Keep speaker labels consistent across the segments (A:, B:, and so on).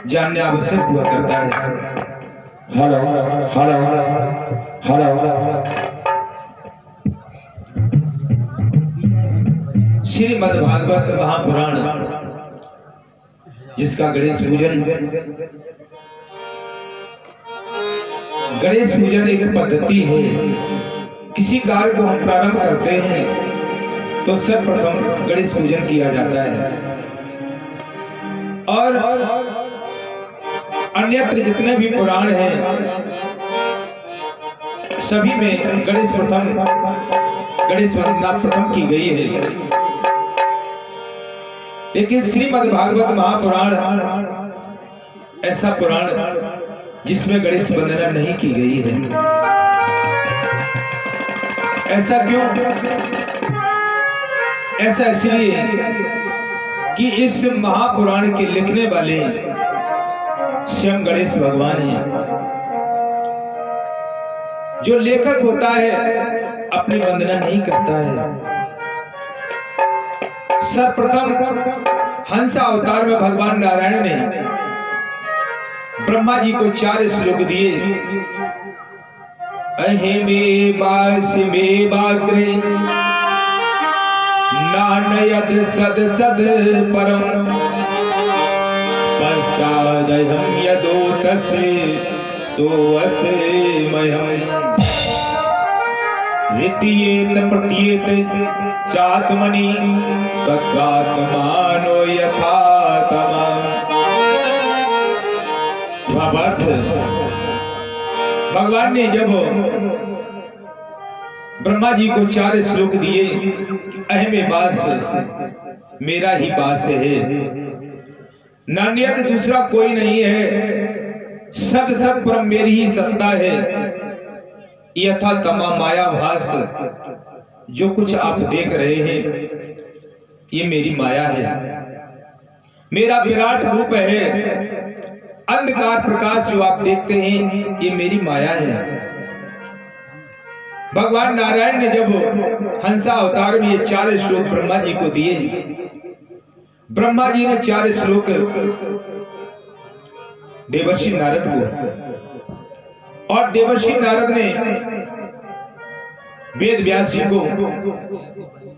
A: जानने आवश्यक हुआ करता है।
B: Hello hello hello.
A: Shrimad Bhagavat Mahapuran, जिसका गणेश पूजन एक पद्धति है। किसी कार्य को हम प्रारंभ करते हैं तो सर्वप्रथम गणेश पूजन किया जाता है, और अन्यत्र जितने भी पुराण हैं सभी में गणेश वंदना प्रथम की गई है। लेकिन श्रीमद्भागवत महापुराण ऐसा पुराण जिसमें गणेश वंदना नहीं की गई है। ऐसा क्यों? ऐसा इसलिए कि इस महापुराण के लिखने वाले स्वयं गणेश भगवान हैं। जो लेखक होता है अपनी वंदना नहीं करता है। सर्वप्रथम हंस अवतार में भगवान नारायण ने ब्रह्मा जी को 4 श्लोक दिए। अहे में बास में बाग्रे नानयद सद सद परम पश्चादहं यदोतसे सोऽस्मयम् ऋत्येत प्रत्येत चात्मनि तद्गात्मानो यथात्मा। भावार्थ, भगवान ने जब ब्रह्मा जी को 4 श्लोक दिए, अहमे बास, मेरा ही बास है, नान्यत दूसरा कोई नहीं है, सत सत परम मेरी ही सत्ता है, यथा तमा मायाभास, जो कुछ आप देख रहे हैं ये मेरी माया है, मेरा विराट रूप है। अंधकार प्रकाश जो आप देखते हैं ये मेरी माया है। भगवान नारायण ने जब हंसा अवतार में ये 4 श्लोक ब्रह्मा जी को दिए, ब्रह्मा जी ने 4 श्लोक देवर्षि नारद को, और देवर्षि नारद ने वेद व्यास जी को,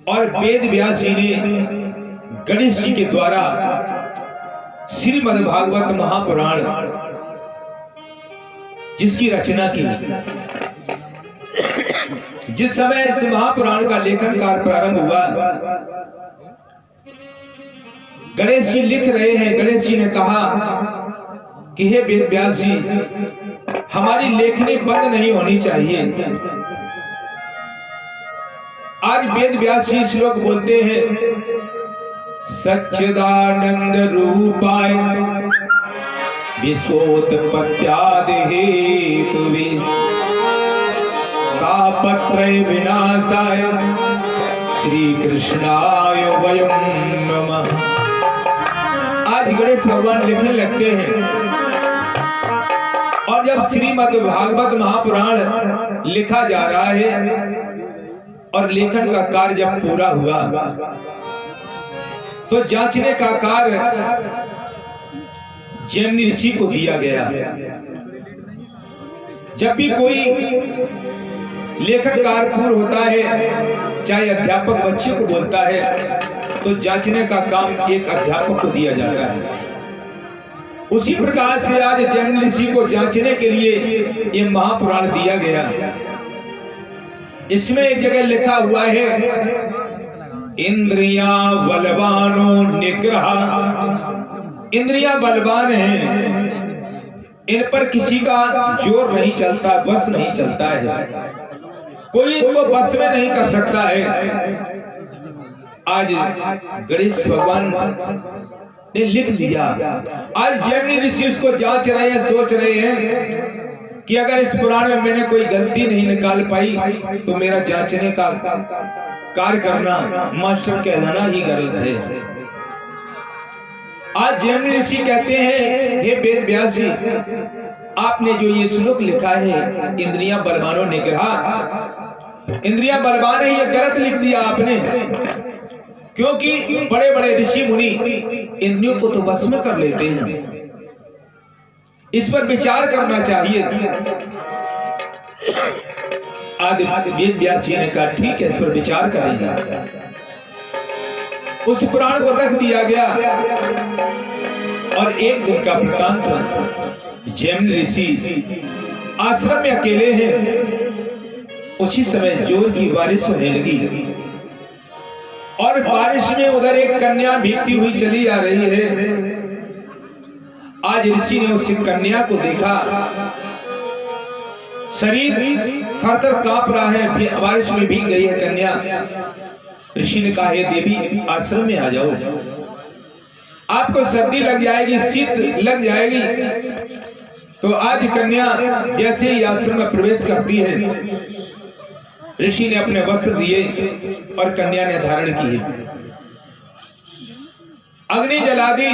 A: और वेद व्यास जी ने गणेश जी के द्वारा श्रीमद्भागवत महापुराण जिसकी रचना की। जिस समय इस महापुराण का लेखन कार्य प्रारंभ हुआ, गणेश जी लिख रहे हैं। गणेश जी ने कहा कि हे वेद व्यास जी, हमारी लेखनी बंद नहीं होनी चाहिए। आज वेद व्यास जी श्लोक बोलते हैं, सच्चिदानंद रूपाय विश्वोत्पत्त्यादि हेतुवे तापत्रय विनाशाय श्री कृष्णाय वयं नमः। आज गणेश भगवान लिखने लगते हैं, और जब श्रीमद्भागवत महापुराण लिखा जा रहा है और लेखन का कार्य जब पूरा हुआ तो जांचने का कार्य जैमिनी ऋषि को दिया गया। जब भी कोई लेखन कार्य पूर्ण होता है, चाहे अध्यापक बच्चे को बोलता है, तो जांचने का काम एक अध्यापक को दिया जाता है। उसी प्रकार से आज जैमिनी ऋषि को जांचने के लिए ये महापुराण दिया गया। इसमें एक जगह लिखा हुआ है, इंद्रियां बलवानो निग्रह। इंद्रियां बलवान हैं, इन पर किसी का जोर नहीं चलता, बस नहीं चलता है, कोई इनको बस में नहीं कर सकता है। आज गणेश भगवान ने लिख दिया। आज जैमिनी ऋषि उसको जांच रहे हैं, सोच रहे हैं कि अगर इस पुराण में मैंने कोई गलती नहीं निकाल पाई तो मेरा जांचने का कार्य करना, मास्टर कहलाना ही गलत है। आज जैमिनी ऋषि कहते हैं, हे वेद व्यास जी, आपने जो ये श्लोक लिखा है, इंद्रियां बलवानो निग्रह, इंद्रियां बलवान है, ये गलत लिख दिया आपने। क्योंकि बड़े बड़े ऋषि मुनि इंद्रियों को तो बस में कर लेते हैं, इस पर विचार करना चाहिए। आदि वेद व्यास जी ने कहा ठीक है, इस पर विचार करेंगे। उस पुराण को रख दिया गया और एक दिन का वृत्तांत, जैमिनी ऋषि आश्रम में अकेले हैं। उसी समय जोर की बारिश होने लगी और बारिश में उधर एक कन्या भीगती हुई चली आ रही है। आज ऋषि ने उस कन्या को देखा, शरीर थर-थर कांप रहा है, बारिश में भीग गई है कन्या। ऋषि ने कहा, हे देवी आश्रम में आ जाओ, आपको सर्दी लग जाएगी, शीत लग जाएगी। तो आज कन्या जैसे ही आश्रम में प्रवेश करती है, ऋषि ने अपने वस्त्र दिए और कन्या ने धारण किए, अग्नि जला दी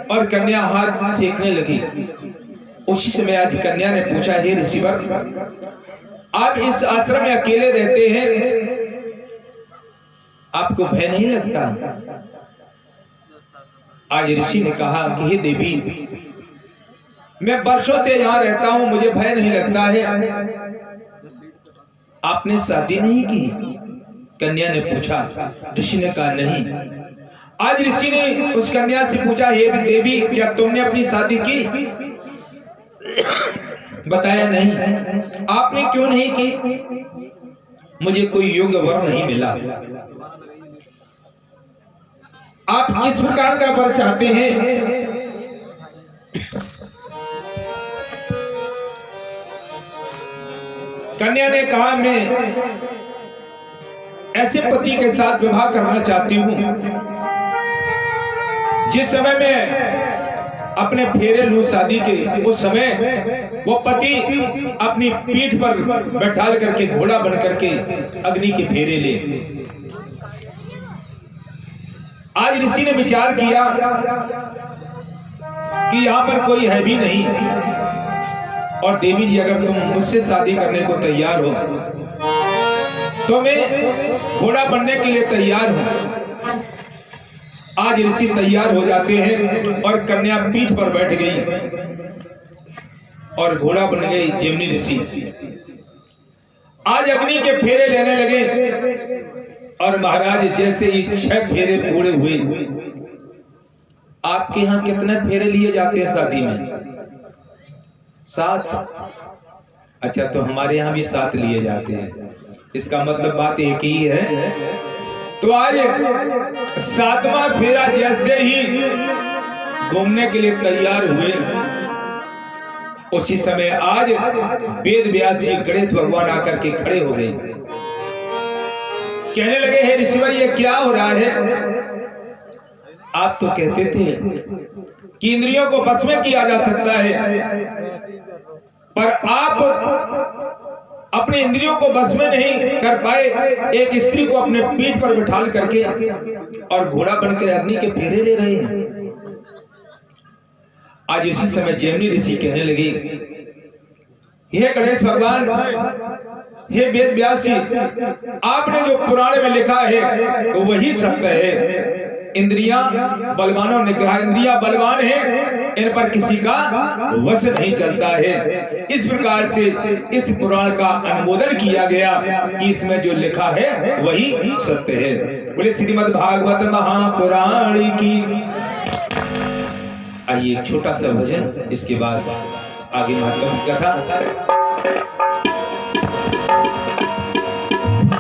A: और कन्या हाथ सेकने लगी। उसी समय आज कन्या ने पूछा, हे ऋषिवर, आप इस आश्रम में अकेले रहते हैं, आपको भय नहीं लगता? आज ऋषि ने कहा कि हे देवी, मैं वर्षों से यहाँ रहता हूं, मुझे भय नहीं लगता है। आपने शादी नहीं की? कन्या ने पूछा। ऋषि ने कहा नहीं। आज ऋषि ने उस कन्या से पूछा, हे देवी, क्या तुमने अपनी शादी की? बताया नहीं। आपने क्यों नहीं की? मुझे कोई योग्य वर नहीं मिला। आप किस प्रकार का वर चाहते हैं? कन्या ने कहा, मैं ऐसे पति के साथ विवाह करना चाहती हूं जिस समय मैं अपने फेरे लूं शादी के, उस समय वो पति अपनी पीठ पर बैठा करके घोड़ा बन करके अग्नि के फेरे ले। आज ऋषि ने विचार किया कि यहां पर कोई है भी नहीं, और देवी जी अगर तुम मुझसे शादी करने को तैयार हो तो मैं घोड़ा बनने के लिए तैयार हूं। आज ऋषि तैयार हो जाते हैं और कन्या पीठ पर बैठ गई और घोड़ा बन गई जैमिनी ऋषि। आज अग्नि के फेरे लेने लगे और महाराज जैसे ही 6 फेरे पूरे हुए। आपके यहाँ कितने फेरे लिए जाते हैं शादी में? 7। अच्छा, तो हमारे यहाँ भी 7 लिए जाते हैं। इसका मतलब बात एक ही है। तो आज 7वां फेरा जैसे ही घूमने के लिए तैयार हुए, उसी समय आज वेद व्यास जी गणेश भगवान आकर के खड़े हो गए। कहने लगे, हे ऋषिवर, ये क्या हो रहा है? आप तो कहते थे कि इंद्रियों को बस में किया जा सकता है, पर आप अपने इंद्रियों को बस में नहीं कर पाए। एक स्त्री को अपने पीठ पर बिठाल करके और घोड़ा बनकर अग्नि के फेरे ले रहे हैं। आज इसी समय जैमिनी ऋषि कहने लगे, हे गणेश भगवान, हे वेद व्यास जी, आपने जो पुराण में लिखा है वो वही सत्य है। इंद्रियां बलवानों ने कहा, इंद्रियां बलवान है, इन पर किसी का वश नहीं चलता है। इस प्रकार से इस पुराण का अनुमोदन किया गया कि इसमें जो लिखा है वही सत्य है। बोले श्रीमद् भागवत महापुराण की। आइए एक छोटा सा भजन, इसके बाद आगे महत्वपूर्ण कथा।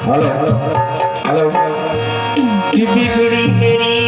B: Hello hello hello.
C: बिगड़ी मेरी